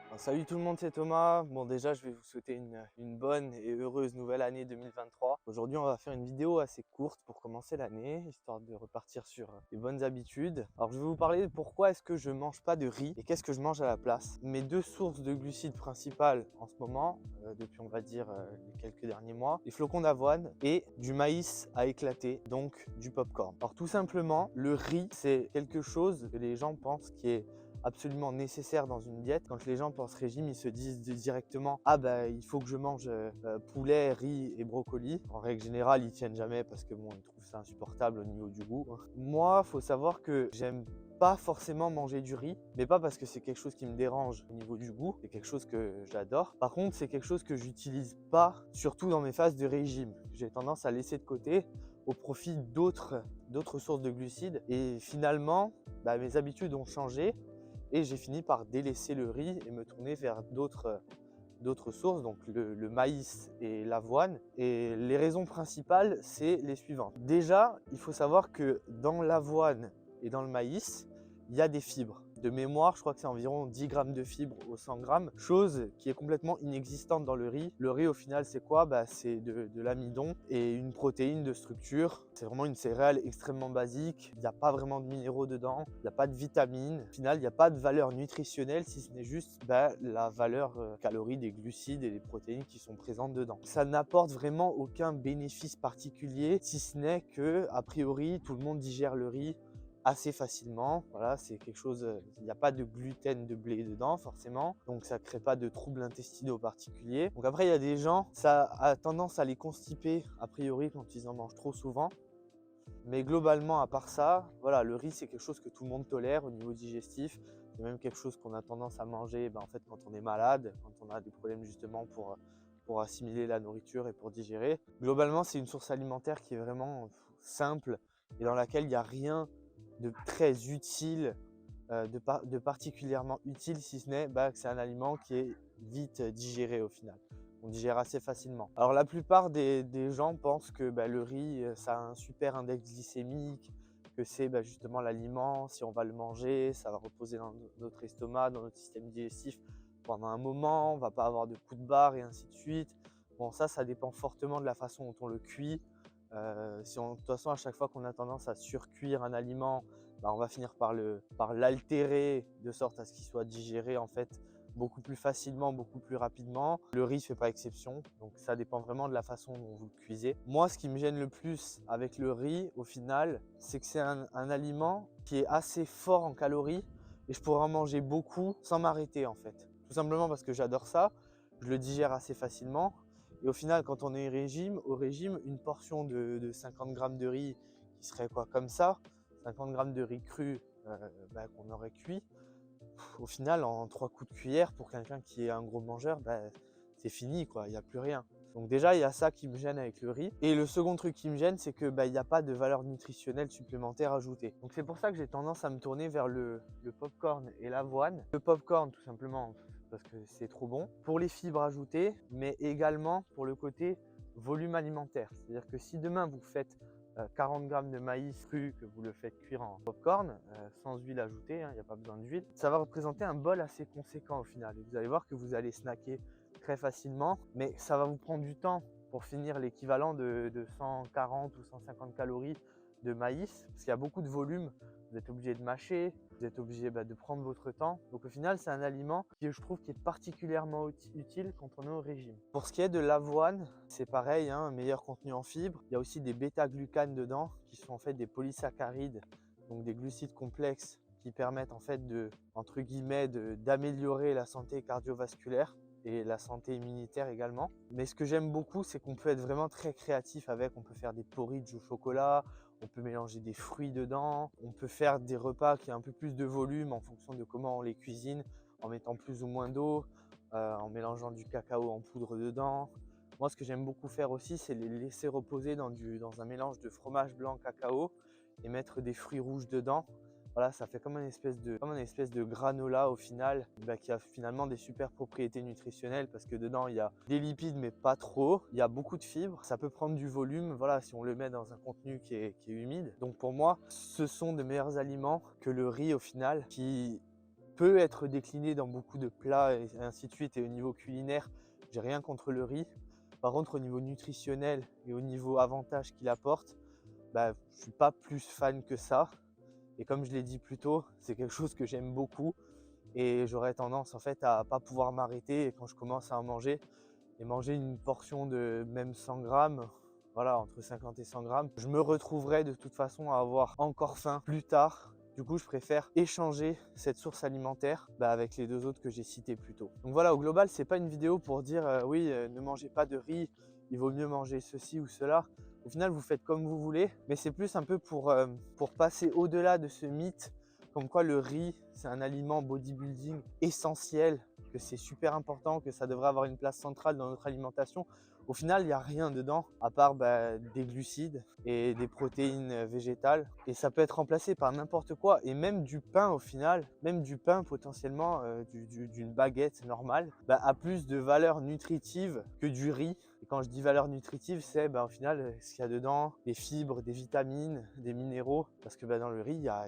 Alors, salut tout le monde, c'est Thomas. Bon, déjà, je vais vous souhaiter une bonne et heureuse nouvelle année 2023. Aujourd'hui, on va faire une vidéo assez courte pour commencer l'année, histoire de repartir sur les bonnes habitudes. Alors, je vais vous parler de pourquoi est-ce que je mange pas de riz et qu'est-ce que je mange à la place. Mes deux sources de glucides principales en ce moment, depuis on va dire les quelques derniers mois, les flocons d'avoine et du maïs à éclater, donc du popcorn. Alors, tout simplement, le riz, c'est quelque chose que les gens pensent qui est absolument nécessaire dans une diète. Quand les gens pensent régime, ils se disent directement ah bah il faut que je mange poulet, riz et brocoli. En règle générale, ils tiennent jamais parce que bon, ils trouvent ça insupportable au niveau du goût. Moi, faut savoir que j'aime pas forcément manger du riz, mais pas parce que c'est quelque chose qui me dérange au niveau du goût, c'est quelque chose que j'adore. Par contre, c'est quelque chose que j'utilise pas, surtout dans mes phases de régime. J'ai tendance à laisser de côté au profit d'autres sources de glucides. Et finalement, mes habitudes ont changé. Et j'ai fini par délaisser le riz et me tourner vers d'autres sources, donc le maïs et l'avoine. Et les raisons principales, c'est les suivantes. Déjà, il faut savoir que dans l'avoine et dans le maïs, il y a des fibres. De mémoire, je crois que c'est environ 10 grammes de fibres au 100 grammes, chose qui est complètement inexistante dans le riz. Le riz, au final, c'est quoi? C'est de l'amidon et une protéine de structure. C'est vraiment une céréale extrêmement basique. Il n'y a pas vraiment de minéraux dedans, il n'y a pas de vitamines. Au final, il n'y a pas de valeur nutritionnelle, si ce n'est juste la valeur calories des glucides et des protéines qui sont présentes dedans. Ça n'apporte vraiment aucun bénéfice particulier, si ce n'est que, a priori, tout le monde digère le riz assez facilement. Voilà, c'est quelque chose, il n'y a pas de gluten de blé dedans forcément, donc ça crée pas de troubles intestinaux particuliers. Donc après, il y a des gens, ça a tendance à les constiper a priori quand ils en mangent trop souvent. Mais globalement, à part ça, voilà, le riz, c'est quelque chose que tout le monde tolère au niveau digestif. C'est même quelque chose qu'on a tendance à manger en fait, quand on est malade, quand on a des problèmes justement pour assimiler la nourriture et pour digérer. Globalement, c'est une source alimentaire qui est vraiment simple et dans laquelle il n'y a rien de très utile, de particulièrement utile, si ce n'est que c'est un aliment qui est vite digéré au final. On digère assez facilement. Alors la plupart des gens pensent que le riz, ça a un super index glycémique, que c'est justement l'aliment, si on va le manger, ça va reposer dans notre estomac, dans notre système digestif pendant un moment, on va pas avoir de coups de barre et ainsi de suite. Bon, ça dépend fortement de la façon dont on le cuit. De toute façon, à chaque fois qu'on a tendance à surcuire un aliment, on va finir par l'altérer de sorte à ce qu'il soit digéré en fait beaucoup plus facilement, beaucoup plus rapidement. Le riz ne fait pas exception, donc ça dépend vraiment de la façon dont vous le cuisez. Moi, ce qui me gêne le plus avec le riz, au final, c'est que c'est un aliment qui est assez fort en calories et je pourrais en manger beaucoup sans m'arrêter en fait. Tout simplement parce que j'adore ça, je le digère assez facilement. Et au final, quand on est au régime, une portion de 50 grammes de riz qui serait quoi comme ça, 50 grammes de riz cru qu'on aurait cuit, au final, en 3 coups de cuillère, pour quelqu'un qui est un gros mangeur, c'est fini, quoi. Il n'y a plus rien. Donc déjà, il y a ça qui me gêne avec le riz. Et le second truc qui me gêne, c'est que il n'y a pas de valeur nutritionnelle supplémentaire ajoutée. Donc c'est pour ça que j'ai tendance à me tourner vers le popcorn et l'avoine. Le popcorn, tout simplement, parce que c'est trop bon. Pour les fibres ajoutées, mais également pour le côté volume alimentaire. C'est-à-dire que si demain vous faites 40 grammes de maïs cru, que vous le faites cuire en popcorn, sans huile ajoutée, il n'y a pas besoin d'huile, ça va représenter un bol assez conséquent au final. Et vous allez voir que vous allez snacker très facilement, mais ça va vous prendre du temps pour finir l'équivalent de 140 ou 150 calories de maïs, parce qu'il y a beaucoup de volume, vous êtes obligé de mâcher, vous êtes obligé de prendre votre temps. Donc au final, c'est un aliment qui, je trouve, qui est particulièrement utile quand on est au régime. Pour ce qui est de l'avoine, c'est pareil, un meilleur contenu en fibres. Il y a aussi des bêta-glucanes dedans, qui sont en fait des polysaccharides, donc des glucides complexes qui permettent en fait entre guillemets, d'améliorer la santé cardiovasculaire et la santé immunitaire également. Mais ce que j'aime beaucoup, c'est qu'on peut être vraiment très créatif avec. On peut faire des porridge au chocolat, on peut mélanger des fruits dedans, on peut faire des repas qui ont un peu plus de volume en fonction de comment on les cuisine, en mettant plus ou moins d'eau, en mélangeant du cacao en poudre dedans. Moi, ce que j'aime beaucoup faire aussi, c'est les laisser reposer dans un mélange de fromage blanc cacao et mettre des fruits rouges dedans. Voilà, ça fait comme une espèce de granola au final, qui a finalement des super propriétés nutritionnelles parce que dedans il y a des lipides mais pas trop, il y a beaucoup de fibres, ça peut prendre du volume, voilà, si on le met dans un contenu qui est humide. Donc pour moi, ce sont de meilleurs aliments que le riz au final, qui peut être décliné dans beaucoup de plats et ainsi de suite. Et au niveau culinaire, j'ai rien contre le riz. Par contre, au niveau nutritionnel et au niveau avantage qu'il apporte, je suis pas plus fan que ça. Et comme je l'ai dit plus tôt, c'est quelque chose que j'aime beaucoup et j'aurais tendance en fait à pas pouvoir m'arrêter. Et quand je commence à en manger et manger une portion de même 100 grammes, voilà, entre 50 et 100 grammes, je me retrouverai de toute façon à avoir encore faim plus tard. Du coup, je préfère échanger cette source alimentaire avec les deux autres que j'ai citées plus tôt. Donc voilà, au global, c'est pas une vidéo pour dire oui, ne mangez pas de riz, il vaut mieux manger ceci ou cela. Au final, vous faites comme vous voulez, mais c'est plus un peu pour passer au-delà de ce mythe comme quoi le riz, c'est un aliment bodybuilding essentiel, que c'est super important, que ça devrait avoir une place centrale dans notre alimentation. Au final, il n'y a rien dedans à part des glucides et des protéines végétales. Et ça peut être remplacé par n'importe quoi. Et même du pain au final, même du pain potentiellement, d'une baguette normale, a plus de valeur nutritive que du riz. Et quand je dis valeur nutritive, c'est au final ce qu'il y a dedans, des fibres, des vitamines, des minéraux. Parce que dans le riz, il n'y a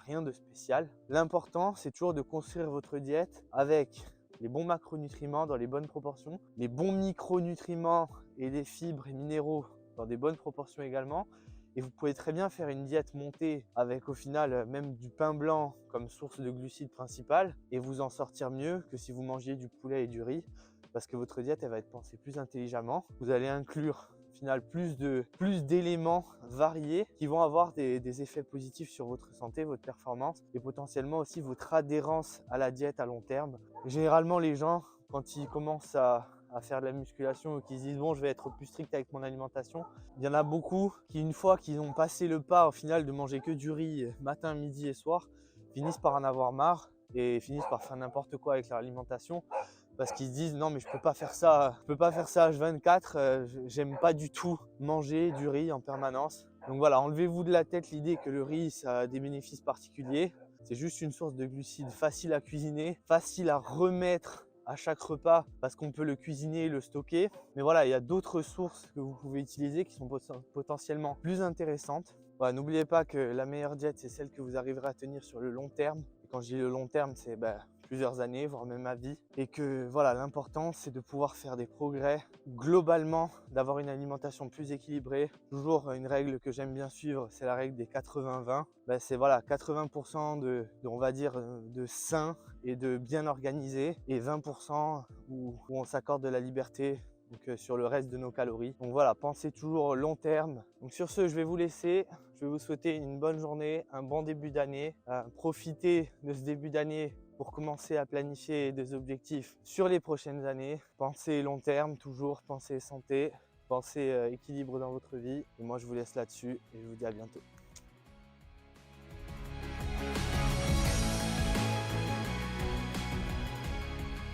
rien de spécial. L'important, c'est toujours de construire votre diète avec les bons macronutriments dans les bonnes proportions, les bons micronutriments et les fibres et minéraux dans des bonnes proportions également. Et vous pouvez très bien faire une diète montée avec au final même du pain blanc comme source de glucides principale et vous en sortir mieux que si vous mangiez du poulet et du riz, parce que votre diète elle va être pensée plus intelligemment. Vous allez inclure au final plus d'éléments variés qui vont avoir des effets positifs sur votre santé, votre performance et potentiellement aussi votre adhérence à la diète à long terme. Généralement, les gens, quand ils commencent à faire de la musculation ou qu'ils se disent bon, je vais être plus strict avec mon alimentation, il y en a beaucoup qui, une fois qu'ils ont passé le pas au final de manger que du riz matin, midi et soir, finissent par en avoir marre et finissent par faire n'importe quoi avec leur alimentation parce qu'ils se disent non mais je peux pas faire ça H24, j'aime pas du tout manger du riz en permanence. Donc voilà, enlevez-vous de la tête l'idée que le riz ça a des bénéfices particuliers. C'est juste une source de glucides facile à cuisiner, facile à remettre à chaque repas parce qu'on peut le cuisiner et le stocker. Mais voilà, il y a d'autres sources que vous pouvez utiliser qui sont potentiellement plus intéressantes. Voilà, n'oubliez pas que la meilleure diète, c'est celle que vous arriverez à tenir sur le long terme. Et quand je dis le long terme, c'est plusieurs années, voire même à vie. Et que voilà, l'important, c'est de pouvoir faire des progrès globalement, d'avoir une alimentation plus équilibrée. Toujours une règle que j'aime bien suivre, c'est la règle des 80-20. C'est voilà, 80% on va dire, de sain et de bien organisé et 20% où on s'accorde de la liberté. Donc sur le reste de nos calories. Donc voilà, pensez toujours long terme. Donc sur ce, je vais vous laisser. Je vais vous souhaiter une bonne journée, un bon début d'année. Profitez de ce début d'année pour commencer à planifier des objectifs sur les prochaines années. Pensez long terme, toujours pensez santé, pensez équilibre dans votre vie. Et moi, je vous laisse là-dessus et je vous dis à bientôt.